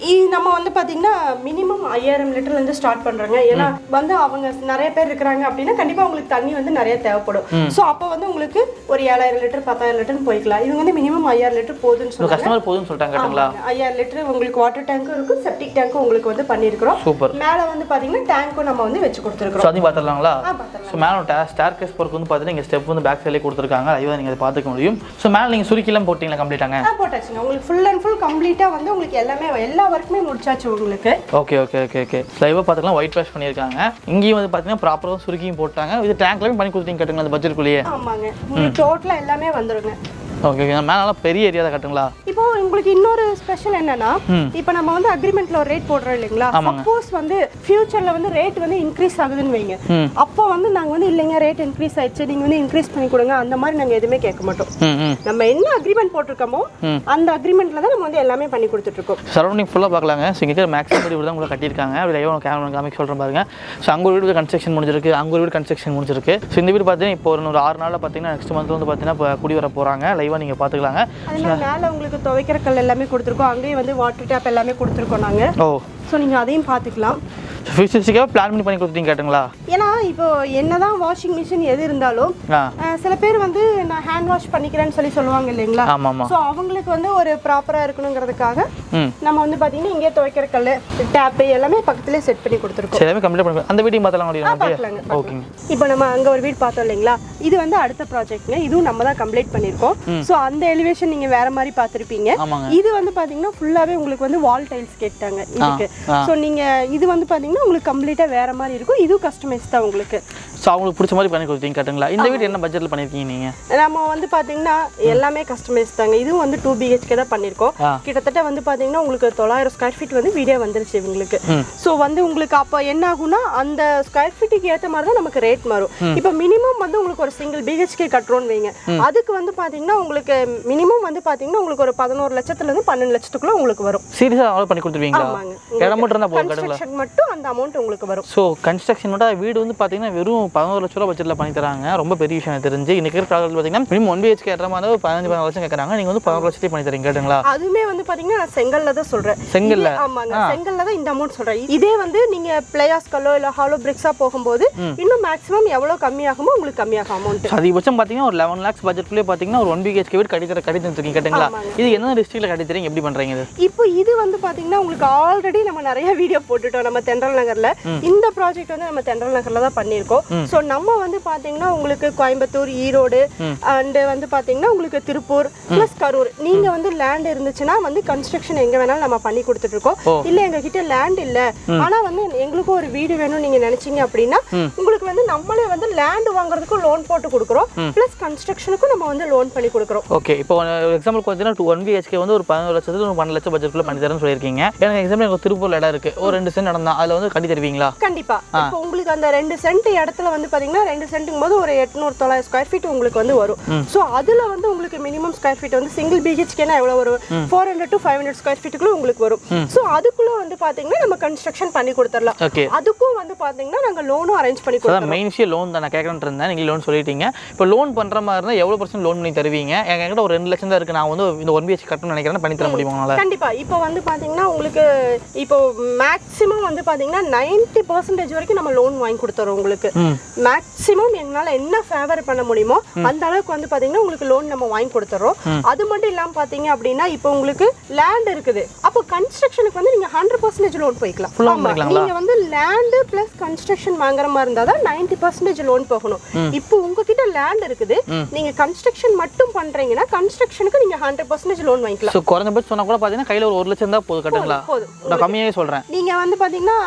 A: நம்ம வந்து பார்த்தீங்கன்னா மினிமம் 5000 லிட்டர்லேருந்து ஸ்டார்ட் பண்ணுறாங்க. ஏன்னா வந்து அவங்க நிறைய பேர் இருக்கிறாங்க அப்படின்னா கண்டிப்பாக உங்களுக்கு தண்ணி வந்து நிறைய தேவைப்படும். ஸோ அப்போ வந்து உங்களுக்கு ஒரு 7000 லிட்டர் 10000 லிட்டர்னு போய்க்கலாம். இது வந்து மினிமம் 5000 லிட்டர் போதுன்னு சொல்லுவாங்க.
B: கஸ்டமர் போதுன்னு சொல்லிட்டாங்க.
A: 5000 லிட்டர் உங்களுக்கு வாட்டர் டேங்க்கும் இருக்கும், செப்டிக் டேங்க்கும் உங்களுக்கு வந்து பண்ணியிருக்கிறோம்.
B: சூப்பர்.
A: மேலே வந்து பார்த்தீங்கன்னா டேங்க்கும் நம்ம வந்து வச்சு கொடுத்துருக்கோம்.
B: அதையும் பார்த்துடலாங்களா? ஸோ மேலே ஸ்டார் கேஸ் போகிறதுக்கு வந்து பார்த்தீங்கன்னா இங்கே ஸ்டெப் வந்து பேக் சைட்லேயே கொடுத்துருக்காங்க. ஐயோ நீங்கள் அதை பார்த்துக்க முடியும். ஸோ மேலே நீங்கள் சுருக்கிலாம் போட்டிங்களா கம்ப்ளீட்டாங்க?
A: போட்டாச்சுங்க. உங்களுக்கு ஃபுல் அண்ட் ஃபுல் கம்ப்ளீட்டாக வந்து உங்களுக்கு எல்லாமே எல்லா ஒர்க்குமே முடிச்சாச்சு உங்களுக்கு.
B: Okay okay okay okay. லைவாக பார்த்துக்கலாம். ஒயிட் வாஷ் பண்ணியிருக்காங்க. இங்கேயும் வந்து பார்த்தீங்கன்னா ப்ராப்பராக சுருக்கியும் போட்டாங்க. இது டேங்க்லேயும் பண்ணி கொடுத்தீங்க கட்டுங்களா அந்த பட்ஜெட்டுக்குள்ளேயே?
A: ஆமாங்க. உங்களுக்கு டோட்டலாக எல்லாமே வந்துருங்க.
B: Okay okay. மேலே பெரிய ஏரியா தான் கட்டுங்களா?
A: இப்போ உங்களுக்கு இன்னொரு ஸ்பெஷல் என்னன்னா, இப்போ நம்ம வந்து அக்ரிமெண்ட்ல ஒரு ரேட் போடுறோம் இல்லைங்களா, சப்போஸ் வந்து ஃபியூச்சர்ல வந்து ரேட் வந்து இன்க்ரீஸ் ஆகுதுன்னு வைங்க, அப்போ வந்து நாங்க வந்து இல்லைங்க ரேட் இன்க்ரீஸ் ஆயிடுச்சு நீங்க வந்து இன்க்ரீஸ் பண்ணி கொடுங்க அந்த மாதிரி நாங்க எதுவுமே கேட்க மாட்டோம். நம்ம என்ன அக்ரிமெண்ட் போட்டிருக்கோமோ அந்த அக்ரிமெண்ட்ல தான் நம்ம வந்து எல்லாமே பண்ணி கொடுத்துட்டு இருக்கோம்.
B: சரௌண்டிங் ஃபுல்லாக பார்க்கலாங்க. ஸோ இங்கே மேக்ஸிமம் வீடு தான் உங்களை கட்டியிருக்காங்க. அப்படி லைவாக கேமரா காமிக்க சொல்கிறேன் பாருங்க. ஸோ அங்கே ஒரு வீடு கன்ஸ்ட்ரக்ஷன் முடிஞ்சிருக்கு, அங்கே ஒரு வீடு கன்ஸ்ட்ரக்ஷன் முடிஞ்சிருக்கு. ஸோ இந்த வீடு பார்த்தீங்கன்னா இப்போ ஒரு 6 நாளில் பார்த்தீங்கன்னா நெக்ஸ்ட் மந்த் வந்து பார்த்தீங்கன்னா இப்போ குடி வர போகிறாங்க. லைவாக நீங்கள் பார்த்துக்கலாங்க.
A: அதனால மேலே உங்களுக்கு துவைக்கிற கல் எல்லாமே கொடுத்துருக்கோம், அங்கேயும் வந்து வாட்டர் டேப் எல்லாமே கொடுத்துருக்கோம் நாங்கள். ஸோ நீங்கள் அதையும் பார்த்துக்கலாம்.
B: ஃபியூச்சர்ஸ்க்காக பிளான் பண்ணி கொடுத்துட்டீங்க கேட்டுங்களா?
A: ஏன்னா இப்போ என்னதான் வாஷிங் மிஷின் எது இருந்தாலும் சில பேர் வந்து நான் ஹேண்ட் வாஷ் பண்ணிக்கிறேன்னு சொல்லுவாங்க இல்லைங்களா.
B: ஸோ
A: அவங்களுக்கு வந்து ஒரு ப்ராப்பராக இருக்கணுங்கிறதுக்காக நம்ம வந்து பார்த்தீங்கன்னா இங்கே துவைக்கிற கல் டேப்பு எல்லாமே பக்கத்துலேயே செட் பண்ணி கொடுத்துருக்கோம்.
B: எல்லாமே கம்ப்ளீட் பண்ணி அந்த வீட்டையும்
A: பார்க்கலாங்க. ஓகேங்க. இப்போ நம்ம அங்கே ஒரு வீடு பார்த்தோம் இல்லைங்களா, இது வந்து அடுத்த ப்ராஜெக்ட்ங்க. இதுவும் நம்ம தான் கம்ப்ளீட் பண்ணியிருக்கோம். ஸோ அந்த எலிவேஷன் நீங்கள் வேற மாதிரி பார்த்துருப்பீங்க. இது வந்து பார்த்தீங்கன்னா ஃபுல்லாகவே உங்களுக்கு வந்து வால் டைல்ஸ் கேட்டாங்க இதுக்கு. ஸோ நீங்கள் இது வந்து பார்த்தீங்கன்னா உங்களுக்கு கம்ப்ளீட்டாக வேற மாதிரி இருக்கும். இதுவும் கஸ்டமைஸ் தான் உங்களுக்கு.
B: ஸோ அவங்களுக்கு பிடிச்ச மாதிரி பண்ணி கொடுத்தீங்க கேட்டுங்களா? இந்த வீடு என்ன பட்ஜெட்டில் பண்ணியிருக்கீங்க நீங்கள்?
A: நம்ம வந்து பார்த்தீங்கன்னா எல்லாமே கஸ்டமைஸ் தாங்க. இதுவும் வந்து 2 BHK தான் பண்ணியிருக்கோம். கிட்டத்தட்ட வந்து பார்த்தீங்கன்னா உங்களுக்கு 900 ஸ்கொயர் ஃபீட் வந்து வீடே வந்துருச்சு இவங்களுக்கு. ஸோ வந்து உங்களுக்கு அப்போ என்ன ஆகும்னா அந்த ஸ்கொயர் ஃபீட்டுக்கு ஏற்ற மாதிரி தான் நமக்கு ரேட் மாறும். இப்போ மினிமம் வந்து உங்களுக்கு ஒரு சிங்கிள் BHK கட்டுறோன்னு வைங்க, அதுக்கு வந்து பார்த்தீங்கன்னா உங்களுக்கு மினிமம் வந்து பார்த்தீங்கன்னா உங்களுக்கு ஒரு 11 லட்சத்துலேருந்து 12 லட்சத்துக்குள்ள உங்களுக்கு வரும்.
B: சீரியஸாக அவ்வளோ பண்ணி கொடுத்துருவீங்களா? இடம் மட்டும் இருந்தால் போதும்,
A: கன்ஸ்ட்ரக்ஷன் மட்டும் அந்த அமௌண்ட் உங்களுக்கு வரும்.
B: ஸோ கன்ஸ்ட்ரக்ஷனோட வீடு வந்து பார்த்தீங்கன்னா வெறும் 11 லட்ச ரூபா பட்ஜெட்டில் பண்ணி தராங்க. ரொம்ப பெரிய விஷயம் தெரிஞ்சு இன்னைக்கு இருக்கிற காலத்தில் பார்த்தீங்கன்னா மினிமம் 1 BHK ஏற்ற மாதிரி ஒரு 15-16 லட்சம் கேட்குறாங்க. நீங்கள் வந்து 11 லட்சத்தையும் பண்ணி தரீங்க கேட்டுங்களா?
A: அதுவுமே வந்து பார்த்தீங்கன்னா நான் செங்கல்ல தான் சொல்கிறேன்.
B: செங்கல்ல?
A: ஆமாங்க, செங்கல்ல தான் இந்த அமௌண்ட் சொல்கிறேன். இதே வந்து நீங்கள் பிளேயாஸ் கல்லோ இல்லை ஹாலோ பிரிக்ஸாக போகும்போது இன்னும் மேக்ஸிமம் எவ்வளோ கம்மியாகுமோ உங்களுக்கு கம்மியாகும் அமௌண்ட்.
B: அதிகபட்சம் பார்த்தீங்கன்னா ஒரு 11 lakhs பட்ஜெட்லேயே பார்த்தீங்கன்னா ஒரு 1 BHK வீடு கட்டி தந்துருக்கீங்க கேட்டுங்களா? இது என்ன டிஸ்ட்ரிக்ட்ல கட்டி தரீங்க, எப்படி பண்ணுறீங்க இது?
A: இப்போ இது வந்து பார்த்தீங்கன்னா உங்களுக்கு ஆல்ரெடி நம்ம நிறைய வீடியோ போட்டுட்டோம் நம்ம தென்றல் நகரில். இந்த ப்ராஜெக்ட் வந்து நம்ம தென்றல் நகரில் தான் பண்ணியிருக்கோம். ஸோ நம்ம வந்து பார்த்தீங்கன்னா உங்களுக்கு கோயம்புத்தூர், ஈரோடு அண்டு வந்து பார்த்தீங்கன்னா உங்களுக்கு திருப்பூர் ப்ளஸ் கரூர், நீங்கள் வந்து லேண்ட் இருந்துச்சுன்னா வந்து கன்ஸ்ட்ரக்ஷன் எங்கே வேணாலும் நம்ம பண்ணி கொடுத்துட்ருக்கோம். இல்லை எங்ககிட்ட லேண்ட் இல்லை ஆனால் வந்து எங்களுக்கும் ஒரு வீடு வேணும்னு நீங்கள் நினச்சிங்க அப்படின்னா உங்களுக்கு வந்து நம்மளே வந்து லேண்ட் வாங்குறதுக்கும் லோன் போட்டு கொடுக்குறோம், ப்ளஸ் கன்ஸ்ட்ரக்ஷனுக்கும் நம்ம வந்து லோன் பண்ணி கொடுக்குறோம்.
B: ஓகே, இப்போ எக்ஸாம்பிளுக்கு பார்த்தீங்கன்னா 1 BHK வந்து ஒரு 11 லட்சத்துக்கு 12 லட்சம் பட்ஜெட்ல பண்ணி தரேன்னு சொல்லியிருக்கீங்க. எனக்கு எக்ஸாம்பிள் எனக்கு திருப்பூர் இடம் இருக்கு, ஒரு 2 சென்ட் இடம் தான், அதில் வந்து கட்டி தருவீங்களா?
A: கண்டிப்பா. இப்போ உங்களுக்கு அந்த 2 சென்ட் இடத்துல வந்து பாத்தீங்கன்னா 2 சென்ட்டுக்கும் போது ஒரு 800-900 ஸ்கொயர் ஃபீட் உங்களுக்கு வந்து வரும். ஸோ அதுல வந்து உங்களுக்கு மினிமம் ஸ்கொயர் ஃபீட் வந்து சிங்கிள் BHKனா எவ்வளவு வரும்? 400 to 500 ஸ்கொயர் ஃபீட்டுக்குள்ள உங்களுக்கு வரும். ஸோ அதுக்குள்ள வந்து பாத்தீங்கன்னா நம்ம கன்ஸ்ட்ரக்ஷன் பண்ணி கொடுத்துடலாம். அதுக்கும் வந்து பாத்தீங்கன்னா நாங்க லோனும் அரேஞ்ச் பண்ணி கொடுத்துறோம்.
B: மெயின் விஷயம் லோன் தான். நான் கேட்கறேன்னு இருந்தேன், நீங்க லோன் சொல்லிட்டீங்க. இப்போ லோன் பண்ற மாதிரி இருந்தால் எவ்வளவு % லோன் பண்ணி தருவீங்க? என்கிட்ட ஒரு 2 லட்சம் தான் இருக்கு, நான் வந்து இந்த 1 BHK கட்டணும்னு நினைக்கிறேன், பண்ணி தர முடியுமா?
A: கண்டிப்பா. இப்போ வந்து பாத்தீங்கன்னா உங்களுக்கு இப்போ மேக்ஸிமம் வந்து பாத்தீங்கன்னா 90% வரைக்கும் நம்ம லோன் வாங்கி கொடுத்துறோம் உங்களுக்கு. மேக்ஸிமம் எங்களால என்ன ஃபேவர் பண்ண முடியுமோ அந்த அளவுக்கு வந்து பாத்தீங்கன்னா உங்களுக்கு லோன் நம்ம வாங்கி கொடுத்துறோம். அது மட்டும் இல்லாம பாத்தீங்க அப்படின்னா இப்போ உங்களுக்கு லேண்ட் இருக்குது, அப்போ கன்ஸ்ட்ரக்ஷனுக்கு வந்து நீங்க 100% லோன் போய்க்கலாம். நீங்க வந்து லேண்ட் பிளஸ் கன்ஸ்ட்ரக்ஷன் வாங்குற மாதிரி இருந்தா தான் 90% லோன் போகணும். இப்போ உங்ககிட்ட லேண்ட் இருக்குது, நீங்க கன்ஸ்ட்ரக்ஷன் மட்டும் பண்றீங்கன்னா கன்ஸ்ட்ரக்ஷனுக்கு நீங்க 100% லோன் வாங்கிக்கலாம்.
B: சோ குறைஞ்சபட்சம் சொன்னா கூட பாத்தீங்கன்னா கையில ஒரு 1 லட்சம் தான் போதும் கட்டுங்களா? நான் கம்மியாவே சொல்றேன்.
A: நீங்க வந்து பாத்தீங்கன்னா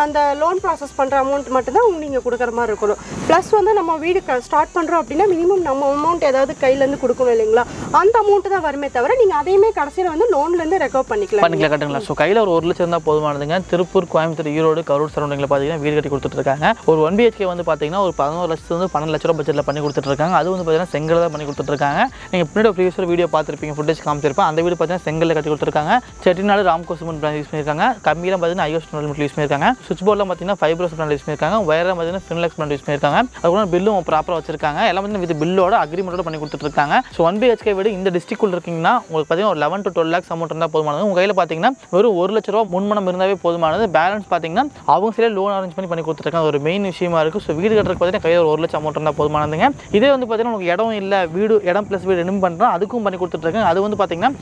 A: அந்த லோன் ப்ராசஸ் பண்ற அமௌண்ட் மட்டும் தான் நீங்க கொடுக்குற மாதிரி இருக்கணும். பிளஸ் வந்து நம்ம வீடு ஸ்டார்ட் பண்றோம் அப்படின்னா மினிமம் நம்ம அமௌண்ட் ஏதாவது கையில இருந்து கொடுக்கணும் இல்லைங்களா? அந்த அமௌண்ட் தான் வருமே தவிர நீங்க அதையுமே கடைசியில வந்து லோன்ல இருந்து ரெக்கவர் பண்ணிக்கலாம்
B: கட்டுங்களா? ஸோ கையில ஒரு 1 லட்சம் தான் போதுமானதுங்க. திருப்பூர், கோயம்புத்தூர், ஈரோடு, கரூர் சரௌண்டிங்ல பாத்தீங்கன்னா வீடு கட்டி கொடுத்துட்டு இருக்காங்க. ஒரு 1 BHK வந்து பாத்தீங்கன்னா ஒரு 11 லட்சத்து 12 லட்ச ரூபாய் பட்ஜெட்ல பண்ணி கொடுத்துட்டு இருக்காங்க. அது வந்து பாத்தீங்கன்னா செங்கல்ல தான் பண்ணி கொடுத்துட்டு இருக்காங்க. நீங்க பின்னாடி ப்ரீவியஸ் வீடியோ பார்த்திருப்பீங்க, ஃபுட்டேஜ் காமிச்சிருப்பேன். அந்த வீடு பாத்தீங்கன்னா செங்கல்ல கட்டி கொடுத்துருக்காங்க. Chettinad Ramco cement brand use பண்ணிருக்காங்க. கம்பியில பாத்தீங்கன்னா ஐஎஸ் யூஸ் பண்ணிருக்காங்க. சுவிட்ச் போர்ட்ல பாத்தீங்கன்னா ஃபைப்ரோஸ் பிராண்ட் யூஸ் பண்ணிருக்காங்க. வயர்ல பாத்தீங்கன்னா ஃபின்லெக்ஸ் பிராண்ட் யூஸ் பண்ணிருக்காங்க. அதுக்கு பில்லும் ப்ராப்பரா வச்சிருக்காங்க. எல்லாம் வந்து வித் பில்லோட அக்ரிமெண்டோட பண்ணி கொடுத்துட்டு இருக்காங்க. ஸோ 1 BHK வீடு இந்த டிஸ்ட்ரிக்ட் உள்ள இருக்கீங்கன்னா உங்களுக்கு பாத்தீங்கன்னா ஒரு 11 to 12 lakhs அமௌண்ட் இருந்தா போதுமானது. உங்க கையில பாத்தீங்கன்னா வெறும் 1 லட்ச ரூபாய் முன்மணம் இருந்தாவே போதுமானது. பேலன்ஸ் பாத்தீங்கன்னா அவங்க சைடுல லோன் அரேஞ்ச் பண்ணி கொடுத்துட்டு இருக்காங்க. ஒரு மெயின் விஷயமா இருக்கு. ஸோ வீடு கட்டுறதுக்கு பாத்தீங்கன்னா கையில ஒரு 1 லட்சம் அமௌண்ட் இருந்தா போதுமானதுங்க. இதே வந்து பாத்தீங்கன்னா உங்களுக்கு இடம் இல்ல, வீடு இடம் பிளஸ் வீடு ரெண்டும் பண்றோம், அதுக்கும் பண்ணி கொடுத்துட்டு இருக்காங்க. அது வந்து பாத்தீங்கன்னா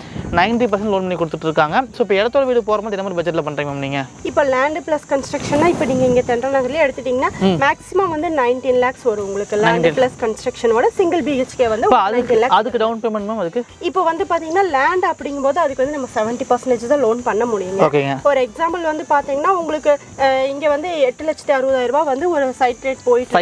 B: 90% லோன் பண்ணி கொடுத்துட்டு இருக்காங்க. ஸோ இப்போ இடத்தோட வீடு போற மாதிரி என்ன மாதிரி பட்ஜெட்ல பண்றீங்க மேம் நீங்க?
A: இப்போ லேண்ட் பிளஸ் கன்ஸ்ட்ரக்ஷன்னா இப்போ நீங்க இங்க தென்றல் நகர்லயே எடுத்துட்டீங்கன்னா மேக்ஸிமம் வந்து 19 lakhs வரும் உங்களுக்கு. லேண்ட் பிளஸ் கன்ஸ்ட்ரக்ஷனோட சிங்கிள் BHK வந்து 19 lakhs.
B: அதுக்கு டவுன் பேமெண்ட் மேம் அதுக்கு
A: இப்போ வந்து பாத்தீங்கன்னா லேண்ட் அப்படிங்கும்போது அதுக்கு வந்து நம்ம 70% தான் லோன் பண்ண முடியுங்க. ஃபார் எக்ஸாம்பிள் வந்து பாத்தீங்கன்னா உங்களுக்கு இங்க வந்து 8,60,000 ரூபாய் வந்து ஒரு சைட் ரேட் போயிட்டு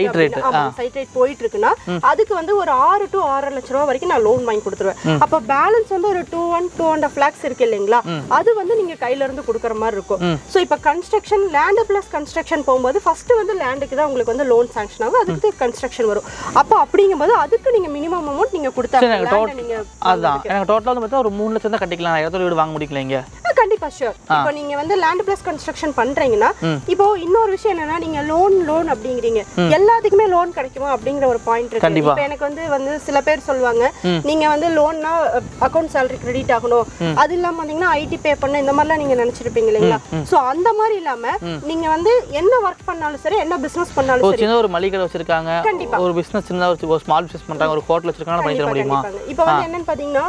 A: போயிட்டு இருக்குன்னா அதுக்கு வந்து ஒரு 6 to 6.5 லட்சம் ரூபாய் வரைக்கும் நான் லோன் வாங்கி கொடுத்துருவேன். அப்போ பேலன்ஸ் வந்து ஒரு 2.5 lakhs இருக்கு இல்லைங்களா, அது வந்து நீங்க கையில இருந்து கொடுக்குற மாதிரி இருக்கும். ஸோ இப்போ கன்ஸ்ட்ரக்ஷன் லேண்ட் பிளஸ் கன்ஸ்ட்ரக்ஷன் போகும்போது ஃபர்ஸ்ட் வந்து லேண்டுக்கு தான் உங்களுக்கு வந்து லோன் சாங்ஷன் ஆகும், அதுக்கு கன்ஸ்ட்ரக்ஷன் வரும். அப்போ அப்படிங்கும்போது அதுக்கு நீங்க மினிமம் அமௌண்ட் நீங்க கொடுத்தா நீங்க
B: அதான் எனக்கு டோட்டலா வந்து பார்த்தா ஒரு 3 லட்சம் தான் கட்டிக்கலாம். இடத்தோட வீடு வாங்க முடியல இங்க.
A: கண்டிப்பா ஷூர். இப்போ நீங்க வந்து லேண்ட் பிளஸ் கன்ஸ்ட்ரக்ஷன் பண்றீங்கன்னா இப்போ இன்னொரு விஷயம் என்னன்னா நீங்க லோன் அப்படிங்கிறீங்க, எல்லாத்துக்குமே லோன் கிடைக்குமா அப்படிங்கிற ஒரு பாயிண்ட் இருக்கு. இப்போ எனக்கு வந்து சில பேர் சொல்லுவாங்க நீங்க வந்து லோன்னா அக்கௌண்ட் சேலரி கிரெடிட் ஆகணும், அது இல்லாம பாத்தீங்கன்னா ஐடி பே பண்ண இந்த மாதிரிலாம் நீங்க நினைச்சிருப்பீங்க இல்லைங்களா? சோ அந்த மாதிரி இல்லாம நீங்க வந்து என்ன ஒர்க் பண்ணாலும் சரி, என்ன பிசினஸ் பண்ணாலும் சரி,
B: சின்ன ஒரு மளிகை கடை வச்சிருக்காங்க, ஒரு பிசினஸ் சின்னதா ஒரு ஸ்மால் பிசினஸ் பண்றாங்க, ஒரு ஹோட்டல் வச்சிருக்காங்க, பண்ணி தர முடியுமா?
A: இப்போ வந்து என்னன்னு பாத்தீங்கன்னா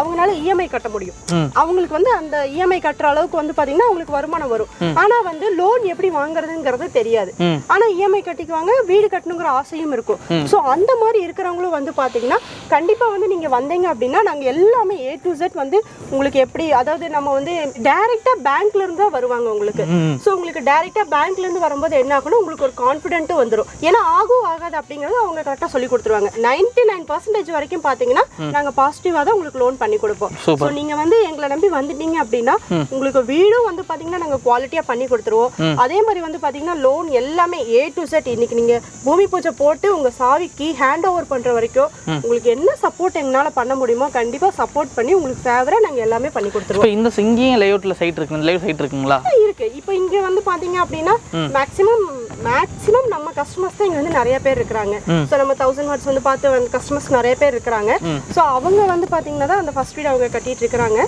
A: அவங்களால இஎம்ஐ கட்ட முடியும். அவங்களுக்கு வந்து அந்த இஎம்ஐ கட்டுற அளவுக்கு வந்து பாத்தீங்கன்னா அவங்களுக்கு வருமானம் வரும். ஆனா வந்து லோன் எப்படி வாங்குறதுங்கிறது தெரியாது. ஆனா இஎம்ஐ கட்டிக்குவாங்க, வீடு கட்டணுங்கிற ஆசையும் இருக்கும். சோ அந்த மாதிரி இருக்கிறவங்களும் வந்து பாத்தீங்கன்னா கண்டிப்பா வந்து நீங்க வந்தீங்க அப்படின்னா நாங்க எல்லாமே A to Z வந்து உங்களுக்கு எப்படி, அதாவது நம்ம வந்து டைரக்டா பேங்க்ல இருந்து தான் வருவாங்க உங்களுக்கு. சோ உங்களுக்கு டைரக்டா பேங்க்ல இருந்து வரும்போது என்ன ஆகணும், உங்களுக்கு ஒரு கான்ஃபிடென்ட் வந்துடும். ஏன்னா ஆகும் ஆகாது அப்படிங்கறது அவங்க கரெக்டா சொல்லி கொடுத்துருவாங்க. 99% வரைக்கும் பாத்தீங்கன்னா நாங்க பாசிட்டிவா தான் உங்களுக்கு லோன் பண்ணி கொடுப்போம். சோ நீங்க வந்து எங்களை நம்பி வந்துட்டீங்க அப்படின்னா உங்களுக்கு வீடும் வந்து பாத்தீங்கன்னா நாங்க குவாலிட்டியா பண்ணி கொடுத்துருவோம். அதே மாதிரி வந்து பாத்தீங்கன்னா லோன் எல்லாமே A to Z. இன்னைக்கு நீங்க பூமி பூஜை போட்டு உங்க சாவி கீ ஹேண்ட் ஓவர் பண்ற வரைக்கும் உங்களுக்கு என்ன சப்போர்ட் எங்களால பண்ண முடியுமோ கண்டிப்பா சப்போர்ட் பண்ணி உங்களுக்கு ஃபேவரா நாங்க எல்லாமே பண்ணி கொடுத்துருவோம்.
B: இந்த சிங்கிங் லேஅவுட்ல சைட் இருக்கு, லேஅவுட் சைட் இருக்குங்களா?
A: இருக்கு. இப்போ இங்க வந்து பாத்தீங்க அப்படின்னா மேக்ஸிமம் மேக்ஸிமம் நம்ம கஸ்டமர்ஸ் தான் இங்க வந்து நிறைய பேர் இருக்காங்க. ஸோ நம்ம 1000 வாட்ஸ் வந்து பார்த்து கஸ்டமர்ஸ் நிறைய பேர் இருக்காங்க. ஸோ அவங்க வந்து பாத்தீங்கன்னா தான் அந்த ஃபர்ஸ்ட் வீடு அவங்க கட்டிட்டு இருக்காங்க.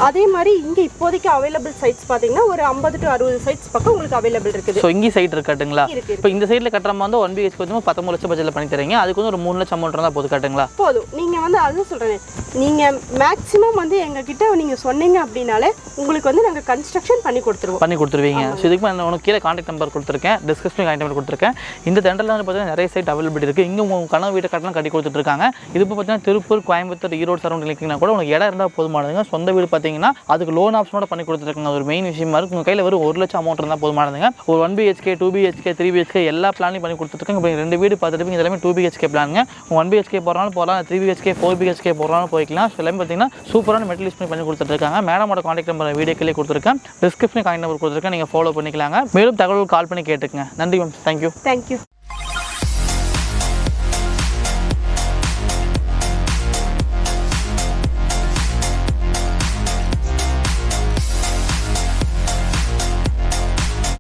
A: அதே மாதிரி இங்க இப்போதைக்கு அவைலபிள் சைட்ஸ் பாத்தீங்கன்னா ஒரு 50 to 60 சைட்ஸ் பக்கம் உங்களுக்கு அவைலபிள் இருக்குது.
B: ஸோ இங்கே சைட் இருக்காட்டுங்களா? இப்போ இந்த சைடில் கட்டுற மாதிரி வந்து 1 BHK வந்து 13 லட்சம் பட்ஜெட்டில் பண்ணி தரீங்க. அதுக்கு வந்து ஒரு 3 லட்சம் அமௌண்ட் இருந்தால் போதும் காட்டுங்களா?
A: போதும். நீங்க வந்து அதுவும் சொல்றேன், நீங்க மேக்ஸிமம் வந்து எங்ககிட்ட நீங்க சொன்னீங்க அப்படின்னாலே உங்களுக்கு வந்து நாங்கள் கன்ஸ்ட்ரக்ஷன் பண்ணி கொடுத்துருவீங்க. ஸோ இதுக்கு நான் உனக்கு கீழே கான்டாக்ட் நம்பர் கொடுத்துருக்கேன், டிஸ்கிரிப்ஷன் கான்டாக்ட் நம்பர் கொடுத்துருக்கேன். இந்த டெண்டரில் வந்து பார்த்தீங்கன்னா நிறைய சைட் அவைலபிள் இருக்குது. இங்கே உங்கள் கனவு வீட்டை கட்டலாம் கட்டி கொடுத்துட்ருக்காங்க. இது இப்போ பார்த்தீங்கன்னா திருப்பூர், கோயம்புத்தூர், ஈரோடு சரௌண்டிங் இருக்கீங்கன்னா கூட உங்களுக்கு இடம் இருந்தால் போதுமானதுங்க. சொந்த வீடு பார்த்தீங்கன்னா அதுக்கு லோன் ஆப்ஷனோட பண்ணி கொடுத்துருக்காங்க. ஒரு மெயின் விஷயமா இருக்குது. உங்கள் கையில் வெறும் 1 லட்சம் அமௌண்ட் இருந்தால் போதுமானதுங்க. ஒரு 1 BHK, 2 BHK, 3 BHK எல்லா பிளானையும் பண்ணி கொடுத்துருக்காங்க. இப்போ 2 வீடு பார்த்துட்டு இதெல்லாமே 2 BHK பிளானுங்க. 1 BHK போகிறாலும் போகலாம், 3 BHK, 4 BHK போகிறாலும் போய்க்கலாம். ஸோ எல்லாமே பார்த்தீங்கன்னா சூப்பரான மெட்டீரியல்ஸ் பண்ணி கொடுத்துருக்காங்க. மேடமோட கான்டாக்ட் நம்பர் வீடியோ கீழே கொடுத்துருக்கேன், டிஸ்கிரிப்ஷன் கான்டாக்ட் நம்பர் கொடுத்துருக்கேன். நீங்கள் ஃபாலோ பண்ணிக்கலாங்க. மேலும் தகவல் கால் பண்ணி கேட்டுக்கங்க. நன்றி மேம். தேங்க்யூ.